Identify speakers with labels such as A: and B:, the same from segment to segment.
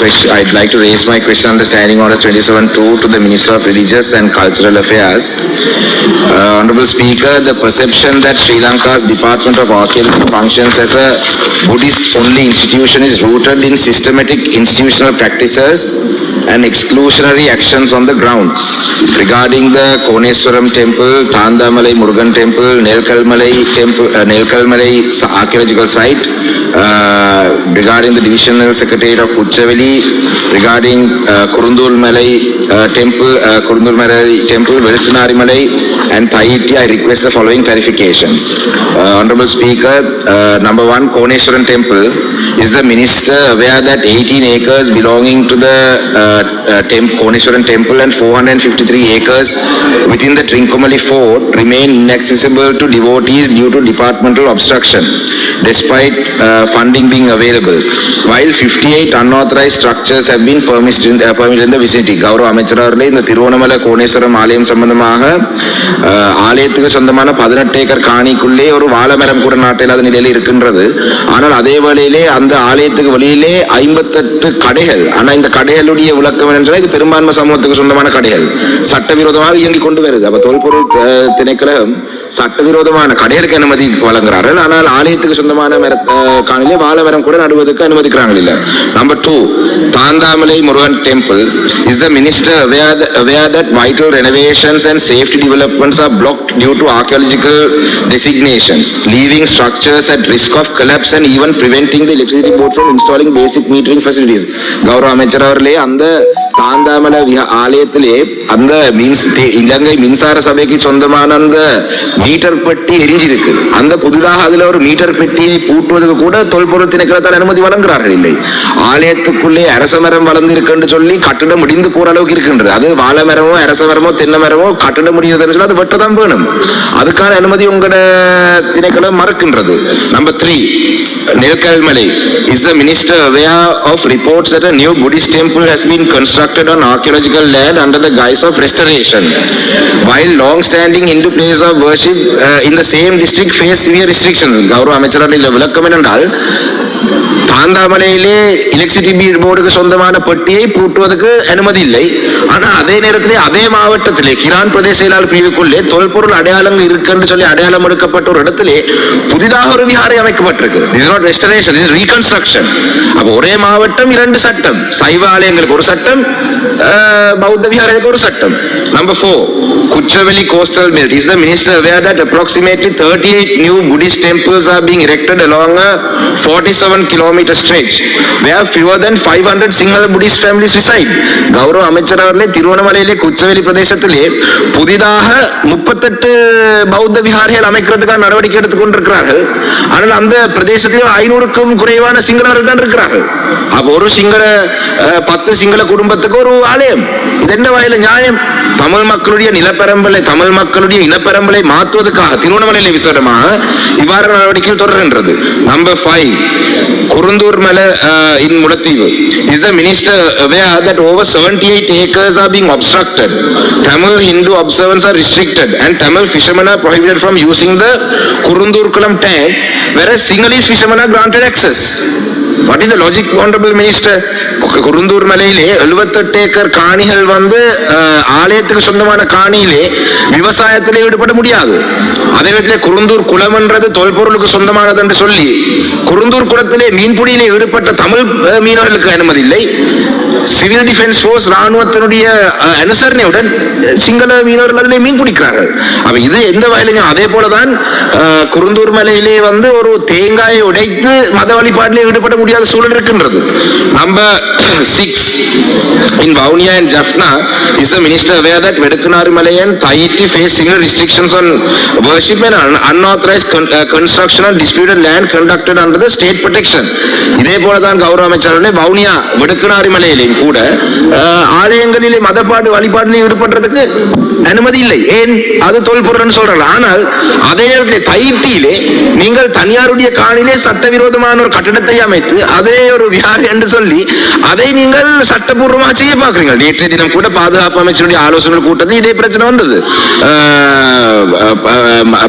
A: question. I'd like to raise my question under Standing Order 27-2 to the Minister of Religious and Cultural Affairs. Honorable Speaker, the perception that Sri Lanka's Department of Archaeology functions as a Buddhist-only institution is rooted in systematic institutional practices and exclusionary actions on the ground. Regarding the Koneswaram Temple, Thandamalai Murugan Temple, Nelkalmalai Temple, Nelkalmalai Archaeological Site, regarding the Divisional Secretariat of Kuchaveli, regarding Kurundur Malai Temple, Veluthunari Malai and Tahiti, I request the following clarifications. Honorable Speaker, number one, Koneswaram Temple, is the Minister aware that 18 acres belonging to the Koneswaran Temple and 453 acres within the Trincomalee Fort remain inaccessible to devotees due to departmental obstruction, despite funding being available, while 58 unauthorized structures have been permitted in the vicinity. Gaurav Amechara in the Tirunamala Koneswaram Alayam சம்பந்தமாக ஆலயத்துக்கு சொந்தமான 18 acre காணிக்குள்ளே ஒரு வாழைமரம் கூட நாட்டில் அது நிலையில் இருக்கின்றது. ஆனால் அதே வேளையிலே அந்த ஆலயத்துக்கு வெளியிலே 58 கடைகள். ஆனால் இந்த கடைகளுடைய விளக்கம் என்றால் இது பெரும்பான்மை சமூகத்துக்கு சொந்தமான கடைகள் சட்டவிரோதமாக இயங்கிக் கொண்டு வருது. அப்ப தொல்பொருள் திணைக்களம் சட்டவிரோதமான கடைகளுக்கு அனுமதி வழங்குகிறார்கள். ஆனால் ஆலயத்துக்கு சொந்தமான காணிலே வாழைமரம் கூட நடுவதற்கு அனுமதிக்கிறாங்க இல்ல. Number 2, Thandamalai Murugan Temple, is the minister aware that vital renovations and safety developments are blocked due to archaeological designations, leaving structures at risk of collapse and even preventing the electricity board from installing basic metering facilities. Gaurav Amechara அவர்களே அந்த தாந்தாமலை ஆலயத்திலே அந்த இலங்கை மின்சார சபைக்கு சொந்தமான அந்த metre பெட்டி எரிஞ்சிருக்கு. அந்த புதிதாக அதுல ஒரு மீட்டர் பெட்டியை பூட்டுவதற்கு கூட தொல்பொருள் திணைக்களத்தால் அனுமதி வழங்குகிறார்கள் இல்லை. ஆலயத்துக்குள்ளே அரச மரம் வளர்ந்திருக்கு சொல்லி கட்டிடம் முடிந்து போற அளவுக்கு இருக்கின்றது. அது வாழை மரமோ அரச மரமோ தென்னை மரமோ கட்டிடம் முடியுதுன்னு அது வெட்டதான் வேணும். அதுக்கான அனுமதி உங்களோட திணைக்களம் மறுக்கின்றது. Number 3, Nelkalmalai, is the minister aware of reports that a new Buddhist temple has been constructed on archaeological land under the guise of restoration, while long-standing Hindu places of worship in the same district face severe restrictions? Gaurav Amechara விளக்கம் என்னென்றால் தாந்தாமலையிலே electricity போர்டுக்கு சொந்தமான பெட்டியை பூட்டுவதற்கு அனுமதி இல்லை. ஆனா அதே நேரத்திலே அதே மாவட்டத்திலே கிரான் பிரதேச செயலாளர் பிரிவுக்குள்ளே தொல்பொருள் அடையாளங்கள் இருக்கு சொல்லி அடையாளம் எடுக்கப்பட்ட ஒரு இடத்திலே புதிதாக ஒரு விஹாரை அமைக்கப்பட்டிருக்கு. This is not restoration, this is reconstruction. அப்ப ஒரே மாவட்டம் 2 சட்டம், சைவ ஆலயங்களுக்கு ஒரு சட்டம், பௌத்த விஹாரங்களுக்கு ஒரு சட்டம். Number 4, Kuchaveli coastal belt, is the minister aware that approximately 38 new Buddhist temples are being erected along a 47-kilometer stretch where fewer than 500 single Buddhist families reside? Gaurav Amechara அவர்களே திருவண்ணாமலையிலே குச்சவெளி பிரதேசத்திலே புதிதாக 38 பௌத்த விஹாரங்கள் அமைக்கிறதுக்கான நடவடிக்கை எடுத்துக் கொண்டிருக்கிறார்கள். ஆனால் அந்த பிரதேசத்திலே 500க்கும் குறைவான சிங்களர்கள் தான் இருக்கிறார்கள். அப்ப ஒரு சிங்கள 10 சிங்கள குடும்பத்துக்கு ஒரு ஆலயம், இது என்ன வகையில நியாயம்? தமிழ் மக்களுடைய நிலப்பரம்பலை, தமிழ் மக்களுடைய இனப்பரம்பலை மாற்றுவதற்காக திருவண்ணாமலையிலே விசேடமாக இவ்வாறு நடவடிக்கைகள் தொடர்கின்றது. Number 5, Kurundur Mala in Mulattivu, is the minister aware that over 78 acres are being obstructed, Tamil Hindu observance are restricted and Tamil fishermen are prohibited from using the Kurundur Kulam tank, whereas Sinhalese fishermen are granted access? What is the logic, honorable minister? Kurunthur மலையிலே 78 acre காணிகள் ஆலயத்துக்கு சொந்தமான காணியிலே விவசாயத்திலே ஈடுபட முடியாது. அதே நேரத்திலே குருந்தூர் குளம் என்றது தொல்பொருளுக்கு சொந்தமானது என்று சொல்லி குருந்தூர் குளத்திலே மீன்பிடியிலே ஈடுபட்ட தமிழ் மீனவர்களுக்கு அனுமதி இல்லை. சிவில் டிஃபென்ஸ் போர்ஸ் ராணுவத்தினுடைய அனுசரணையுடன் சிங்கள மீனவர்கள் அதிலே மீன் பிடிக்கிறார்கள். அப்ப இது எந்த வகையிலும் அதே போலதான் குருந்தூர் மலையிலே ஒரு தேங்காயை உடைத்து மத வழிபாட்டிலே ஈடுபட முடியாத சூழல் இருக்கின்றது. Number 6, in Vaunia and Jaffna, is the minister aware that Vedukunari Malai and Tahiti face similar restrictions on worship and unauthorized construction on disputed land conducted under the state protection? இதே போலதான் கௌரவ அமைச்சர்களே வவுனியா வெடுக்குனாரி மலையிலேயும் கூட ஆலயங்களிலே மதப்பாடு வழிபாட்டிலே ஈடுபடுறதுக்கு அனுமதி இல்லை. ஏன்? அது தொல்பொருள் சொல்றாங்க. ஆனால் அதே நேரத்தில் தைட்டியிலே நீங்கள் தனியாருடைய காணிலே சட்டவிரோதமான ஒரு கட்டடத்தை அமைத்து அதே ஒரு விஹார் என்று சொல்லி அதை நீங்கள் சட்டபூர்வமாக செய்ய பார்க்கிறீங்க. நேற்றைய தினம் கூட பாதுகாப்பு அமைச்சருடைய ஆலோசனை கூட்டத்தில் இதே பிரச்சனை வந்தது.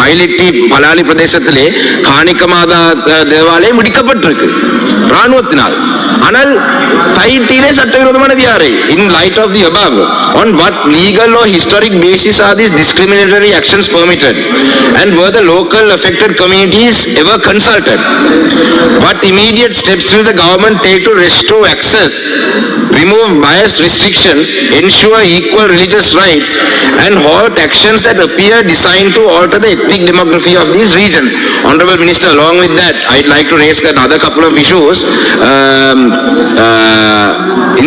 A: மயிலிட்டி பலாலி பிரதேசத்திலே காணிக்க மாதா தேவாலயம் முடிக்கப்பட்டிருக்கு ராணுவத்தினால். ஆனால் தைட்டிலே சட்டவிரோதமான வியாரை. In light of the above, on what legal or historic basis are these discriminatory actions permitted, and were the local affected communities ever consulted? What immediate steps will the government take to restore access, remove biased restrictions, ensure equal religious rights, and halt actions that appear designed to alter the ethnic demography of these regions? Honorable Minister, along with that, I'd like to raise another couple of issues.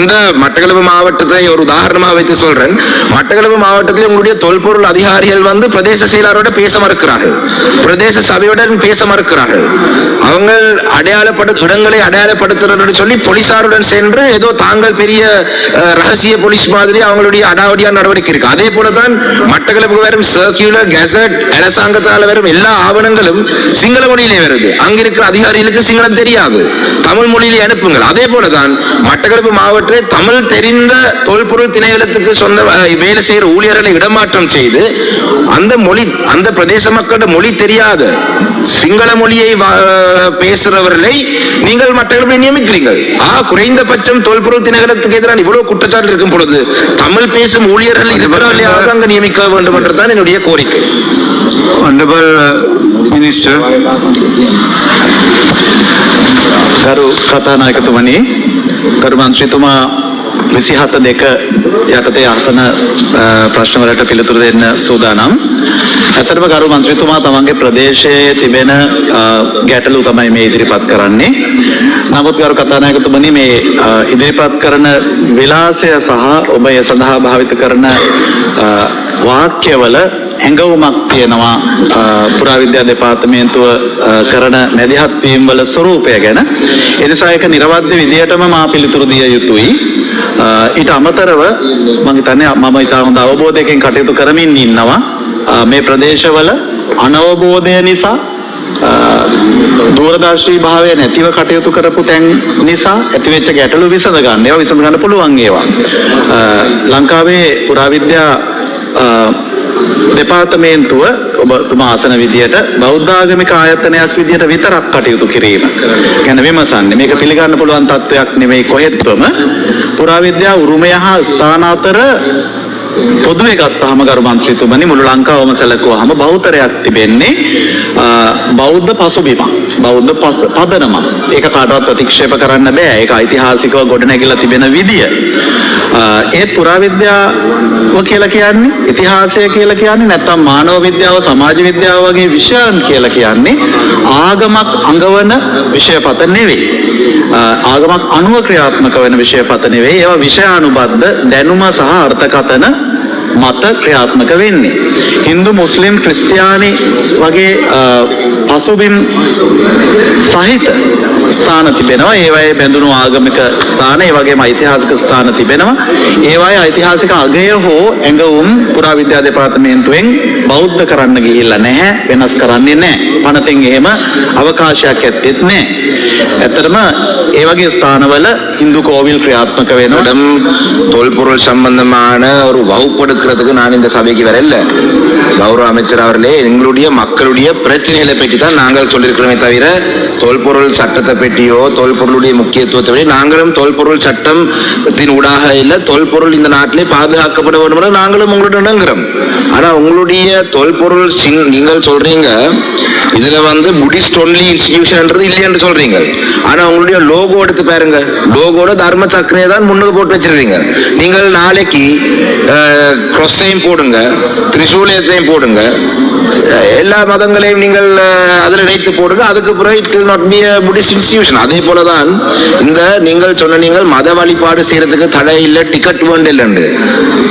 A: இந்த மட்டக்களப்பு மாவட்டத்தை ஒரு உதாரணமாக வைத்து சொல்றேன். மட்டக்களப்பு மாவட்டத்தில் உங்களுடைய தொல்பொருள் அதிகாரிகள் வந்து பிரதேச செயலாளரோட பேச மறுக்கிறார்கள், பிரதேச சபையுடன் பேச மறுக்கிறார்கள். அவங்க இடங்களை அடையாளப்படுத்துறது சொல்லி போலீசாருடன் சென்று ஏதோ தாங்கள் பெரிய ரகசிய போலீஸ் மாதிரி அவங்களுடைய அடாவடியான நடவடிக்கை இருக்கு. அதே போலதான் மட்டக்களப்பு வரும் சர்க்குலர் கெசட் அரசாங்கத்தால் வரும் எல்லா ஆவணங்களும் சிங்கள மொழியிலே வருது. அங்கிருக்கிற அதிகாரிகளுக்கு சிங்களம் தெரியாது, தமிழ் மொழியிலே அனுப்புங்கள். அதே போலதான் மட்டக்களப்பு மாவட்டத்தில் தமிழ் தெரிந்த தொல்பொருள் திணைக்களத்துக்கு சொந்த வேலை செய்கிற ஊழியர்களை இடமாற்றம் செய்து அந்த மொழி அந்த பிரதேச மக்களோட மொழி தெரியாத சிங்கள மொழியை பேசுறவர்களை நீங்கள் மட்டக்களப்பில் நியமிக்கிறீர்கள். குறைந்தபட்சம் தொல்பொருள் திணைக்களத்துக்கு எதிரான இவ்வளவு குற்றச்சாட்டு இருக்கும் பொழுது தமிழ் பேசும் ஊழியர்கள் இருக்கிறவர்களையாவது அங்கு நியமிக்க வேண்டும் என்றுதான் என்னுடைய கோரிக்கை.
B: Honorable Minister. ගරු කතානායකතුමනි, ගරු මන්ත්‍රීතුමා 27 යටතේ අහසන ප්‍රශ්න වලට පිළිතුරු දෙන්න සූදානම්. ඇත්තටම ගරු මන්ත්‍රීතුමා තමන්ගේ ප්‍රදේශයේ තිබෙන ගැටලු තමයි මේ ඉදිරිපත් කරන්නේ. නමුත් ගරු කතානායකතුමනි, මේ ඉදිරිපත් කරන විලාසය සහ ඔබ ඒ සඳහා භාවිත කරන වාක්‍යවල ඇඟවුමක් තියෙනවා පුරාවිද්‍යා දෙපාර්තමේන්තුව කරන මැදිහත් වීම් වල ස්වරූපය ගැන. ඒ නිසා ඒක නිර්වද්‍ය විදියටම මා පිළිතුරු දිය යුතුයි. ඊට අමතරව මම හිතන්නේ මම ඊට හොඳ අවබෝධයකින් කටයුතු කරමින් ඉන්නවා. මේ ප්‍රදේශවල අනවබෝධය නිසා දූරදර්ශී භාවය නැතිව කටයුතු කරපු තැන් නිසා ඇතිවෙච්ච ගැටලු විසඳ ගන්න පුළුවන් ඒවා. ලංකාවේ පුරාවිද්‍යා දෙපාර්තමේන්තුව ඔබතුමා ආසන විදියට බෞද්ධ ආගමික ආයතනයක් විදියට විතරක් කටයුතු කිරීම ගැන විමසන්නේ. මේක පිළිගන්න පුළුවන් තත්වයක් නෙමෙයි කොහෙත්වම. පුරාවිද්‍යා උරුමය හා ස්ථාන අතර පොදුවේ ගත්තාම ගරු මන්ත්‍රීතුමනි, මුළු ලංකාවම සැලකුවාම බෞද්ධරයක් තිබෙන්නේ බෞද්ධ පසුබිමක්, බෞද්ධ පදනමක්. ඒක කාටවත් ප්‍රතික්ෂේප කරන්න බෑ. ඒක ඓතිහාසිකව ගොඩනැගිලා තිබෙන විදිය. ඒ පුරාවිද්‍යාව කියලා කියන්නේ, ඉතිහාසය කියලා කියන්නේ, නැත්නම් මානව විද්‍යාව, සමාජ විද්‍යාව වගේ විෂයන් කියලා කියන්නේ ආගමක් අඟවන විෂයපත නෙවෙයි. ආගමක් අනුව ක්‍රියාත්මක වෙන විෂයපත නෙවෙයි. ඒවා විෂයානුබද්ධ දැනුම සහ අර්ථකථන මත ක්‍රියාත්මක වෙන්නේ. හින්දු, මුස්ලිම්, ක්‍රිස්තියානි වගේ පසුබිම් සහිත ස්ථාන තිබෙනවා. ඒවායේ බැඳුණු ආගමික ස්ථාන, ඒ වගේම ඓතිහාසික ස්ථාන තිබෙනවා. ඒවායේ ඓතිහාසික අගය හෝ ඇඟවුම් පුරාවිද්‍යා දෙපාර්තමේන්තුවෙන් බෞද්ධ කරන්න ගිහිල්ලා නැහැ, වෙනස් කරන්නේ නැහැ. පනතින් එහෙම අවකාශයක් ඇත්තෙත් නැහැ. ඇත්තටම ඒ වගේ ஸ்தானවල இந்து கோவில் கிரியாத்மக வேணும்.
A: தொல்பொருள் சம்பந்தமான ஒரு வகுப்பு எடுக்கிறதுக்கு நான் இந்த சபைக்கு வரல. கௌரவ அமைச்சர் அவர்களே, எங்களுடைய மக்களுடைய பிரச்சனைகளை பற்றி தான் நாங்கள் சொல்லியிருக்கிறோமே தவிர தொல்பொருள் சட்டத்தை பற்றியோ தொல்பொருளுடைய முக்கியத்துவத்தை பற்றி நாங்களும் தொல்பொருள் சட்டத்தின் ஊடாக இல்லை, தொல்பொருள் இந்த நாட்டிலே பாதுகாக்கப்பட வேண்டும் என்று நாங்களும் உங்களோட இணங்குறோம். ஆனா உங்களுடைய தொல்பொருள் நீங்கள் சொல்றீங்க இதுல புத்திஸ்ட் ஒன்லி இன்ஸ்டிடியூஷன்ன்றது இல்லை என்று சொல்றீங்க. ஆனா உங்களுடைய லோகோ எடுத்து பாருங்க, லோகோட தர்ம சக்கரையை தான் முன்னுக்கு போட்டு வச்சிருக்கீங்க. நீங்கள் நாளைக்கு கிராஸையும் போடுங்க, திரிசூலத்தையும் போடுங்க, எல்லா மதங்களையும் நீங்கள் அதில் இணைத்து போடுங்க. அதுக்கு பிறகு it will not be a Buddhist institution. அதே போலதான் இந்த நீங்கள் சொன்ன நீங்கள் மத வழிபாடு செய்யறதுக்கு தடை இல்லை, டிக்கெட் வேண்டில்லை.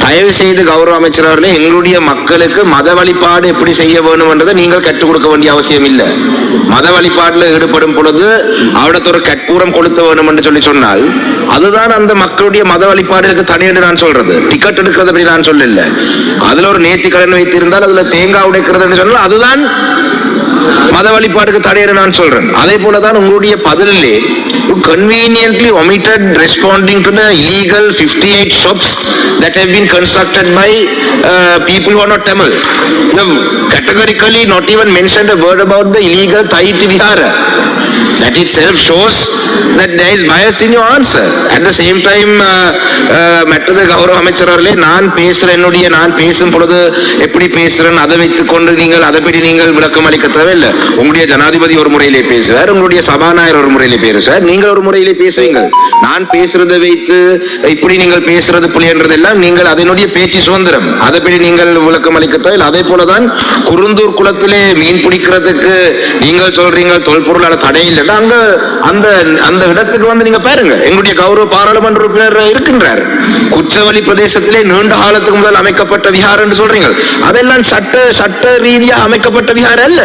A: தயவு செய்து கௌரவ அமைச்சர் அவர்களே, எங்களுடைய மக்களுக்கு மத வழிபாடு எப்படி செய்ய வேண்டும் என்றதை நீங்கள் கற்றுக் கொடுக்க வேண்டிய அவசியம் இல்லை. மத வழிபாட்டில் ஈடுபடும் பொழுது அவடத்தொரு கற்பூரம் கொளுத்த வேண்டும் என்று சொன்னால் அதுதான் அந்த மக்களுடைய மத வழிபாடுகளுக்கு தடை என்று நான் சொல்றது. டிக்கெட் எடுக்கிறது அப்படி நான் சொல்லல. அதுல ஒரு நேர்த்தி கடன் வைத்திருந்தால் அதுல தேங்காய் உடைக்கிறது என்று சொன்னால் அதுதான் மத வழிபாடுக்கு தடையிற நான் சொல்றேன். அதே போலதான் உங்களுடைய பதிலே conveniently omitted responding to the illegal 58 shops that have been constructed by people who are not Tamil. You have categorically not even mentioned a word about the illegal Thaiti Vihara. That itself shows that there is bias in your answer. At the same time, மற்றது கௌரவ அமைச்சர் அவர்களே, நான் பேசும் பொழுது எப்படி பேசுறேன் அதை வைத்துக் கொண்டு நீங்கள் அதை பற்றி நீங்கள் விளக்கம் அளிக்க தேவையில்லை. உங்களுடைய ஜனாதிபதி ஒரு முறையிலே பேசுவார், உங்களுடைய சபாநாயகர் ஒரு முறையிலே பேசுவார், நீங்கள் ஒரு முறையிலே பேசுவீங்கள். நான் பேசுறதை வைத்து இப்படி நீங்கள் பேசுறது புலியன்றதெல்லாம் நீங்கள் அதனுடைய பேச்சு சுதந்திரம், அதை பற்றி நீங்கள் விளக்கம் அளிக்க தேவையில்லை. அதே போலதான் குருந்தூர் குளத்திலே மீன் பிடிக்கிறதுக்கு நீங்கள் சொல்றீங்க தொல்பொருளால தடை இல்லை. அங்க அந்த அந்த இடத்துக்கு வந்து நீங்க பாருங்க, எங்களுடைய கௌரவ பாராளுமன்ற உறுப்பினர் இருக்கின்றார். குச்சவெளி பிரதேசத்திலே நீண்ட காலத்துக்கு முதல் அமைக்கப்பட்ட விஹார் என்று சொல்றீங்க, அதெல்லாம் சட்ட ரீதியா அமைக்கப்பட்ட விஹார் அல்ல.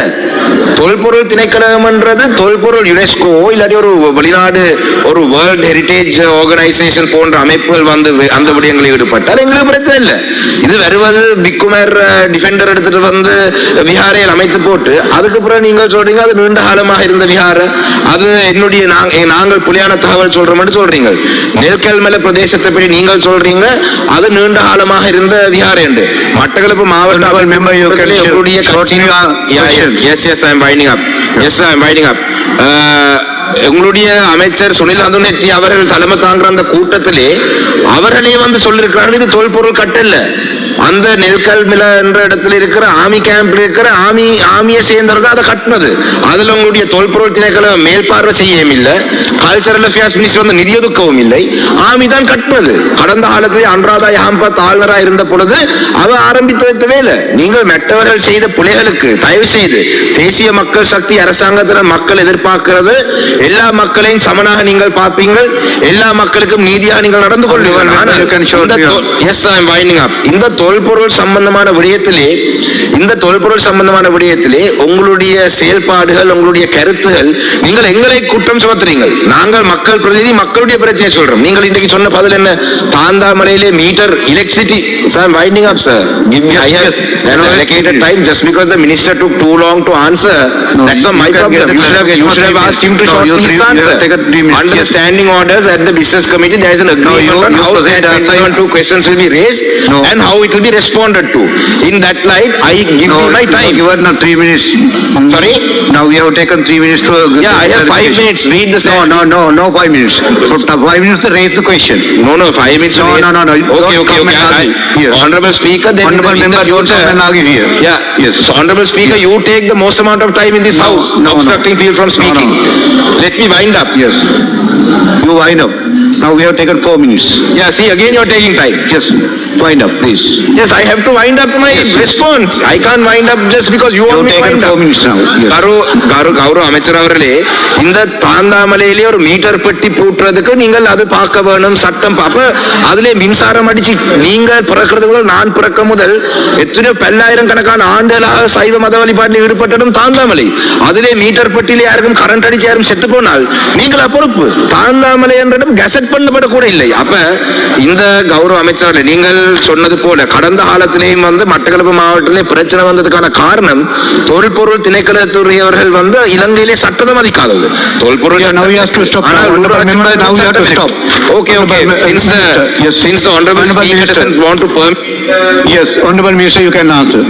A: தொல்பொருள் திணைக்களம் என்றது தொல்பொருள் யுனெஸ்கோ இல்லாட்டி ஒரு வெளிநாடு ஒரு வேர்ல்ட் ஹெரிடேஜ் ஆர்கனைசேஷன் போன்ற அமைப்புகள் வந்து அந்த விடயங்களில் ஈடுபட்டால் எங்களுக்கு பிரச்சனை இல்லை. இது வருவது பிக்குமர் டிஃபெண்டர் எடுத்துட்டு வந்து விஹாரையில் அமைத்து போட்டு அதுக்கு பிறகு நீங்கள் சொல்றீங்க அது நீண்ட காலமாக இருந்த விஹார, அது என்னுடைய நாங்கள் புலியான தகவல் சொல்றோம் சொல்றீங்க. நெல்கல்மலை பிரதேசத்தை பற்றி நீங்கள் சொல்றீங்க அது நீண்ட காலமாக இருந்த விஹார் என்று. மட்டக்களப்பு மாவட்ட உங்களுடைய அமைச்சர் சுனில் அந்துனெட்டி அவர்கள் தலைமை தாங்குற அந்த கூட்டத்திலே அவர்களே வந்து சொல்லிருக்கிறார்கள் இது தொல்பொருள் கட்டல்ல. அந்த நெல்கல்மில என்ற இடத்துல இருக்கிற ஆர்மி கேம்ப்ல இருக்கிற ஆர்மியை சேர்ந்தவர்கள் அதை கட்டினது. அதுல உங்களுடைய தொல்பொருள் திணைக்களம் மேல்பார்வை செய்யவும் இல்லை, கல்ச்சரல் அஃபேர்ஸ் மினிஸ்டர் வந்து நிதி ஒதுக்கவும் இல்லை, ஆர்மி தான் கட்டினது. கடந்த காலத்தில் அன்றாதா யாம்பத் ஆளுநரா இருந்த பொழுது அவர் ஆரம்பித்து வைத்த வேலை. நீங்கள் மற்றவர்கள் செய்த பிள்ளைகளுக்கு தயவு செய்து தேசிய மக்கள் சக்தி அரசாங்கத்தினர் மக்கள் எதிர்பார்க்கிறது எல்லா மக்களையும் சமனாக நீங்கள் பார்ப்பீங்கள், எல்லா மக்களுக்கும் நீதியாக நீங்கள் நடந்து கொள்வீர்கள். இந்த தொல்பொருள் சம்பந்தமான விடயத்திலே உங்களுடைய செயல்பாடுகள் உங்களுடைய கருத்துகள் நீங்கள் எங்களை குற்றம் சுமத்துறீங்க. நாங்கள் மக்கள் பிரதிநிதி மக்களுடைய பிரச்சனை சொல்றோம். நீங்கள் இன்றைக்கு சொன்ன பதில் என்ன? தாந்தாமலையிலே meter electricity. Sir, I'm winding up, sir. Give me, I have allocated time just because the minister took too long to answer. No, that's not my problem. You should have asked him to shortly answer. Under the standing orders at the business committee, there is an agreement on how that 2 questions will be raised and how it will be responded to. In that light, I give you my time.
C: You are not 3 minutes.
A: Sorry?
C: Now we have taken 3 minutes to...
A: Yeah, I have 5 minutes. Read the stand.
C: No 5 minutes. For 5 minutes to raise the question.
A: No, 5 minutes.
C: No.
A: Okay. Yes. Honorable Speaker, then
C: Honorable member, you also can argue here.
A: Yeah. Yes. So, Honorable Speaker, you take the most amount of time in this house, obstructing people from speaking. Let me wind up.
C: Yes. You wind up. Now we have taken 4 minutes.
A: Yeah, see, again you are taking time.
C: Yes. Wind up, please.
A: Yes, I have to wind up my response. I can't wind up just because you want me to wind up.
C: 4 minutes now. Yes.
A: கௌரவ அமைச்சர் அவர்களே, இந்த தாந்தாமலையிலே ஒரு metre பெட்டி பூட்டுறதுக்கு நீங்கள் அது பார்க்க வேணும், சட்டம் அப்ப அதிலே மின்சாரம் அடிச்சு நீங்கள் பிறக்கிறது முதல் நான் பிறக்க முதல் எத்தனையோ பல்லாயிரம் கணக்கான ஆண்டுகளாக சைவ மத வழிபாட்டில் ஈடுபட்டதும் தாந்தாமலை. அதிலே மீட்டர் பெட்டியிலே யாருக்கும் கரண்ட் அடிச்சு யாரும் செத்து போனால் நீங்களா பொறுப்பு? தாந்தாமலை என்றதும் கெசட் பண்ணப்பட கூட இல்லை. அப்ப இந்த கௌரவ அமைச்சர் நீங்கள் சொன்னது போல கடந்த காலத்திலேயும் வந்து மட்டக்களப்பு மாவட்டத்திலே பிரச்சனை வந்ததுக்கான காரணம் தொல்பொருள் திணைக்களத்துறையவர்கள் வந்து இலங்கையிலே சட்டத்தை மதிக்காதது. தொல்பொருள் Okay. Since the Honorable Speaker doesn't want to permit.
C: Yes, Honorable Minister, you can answer.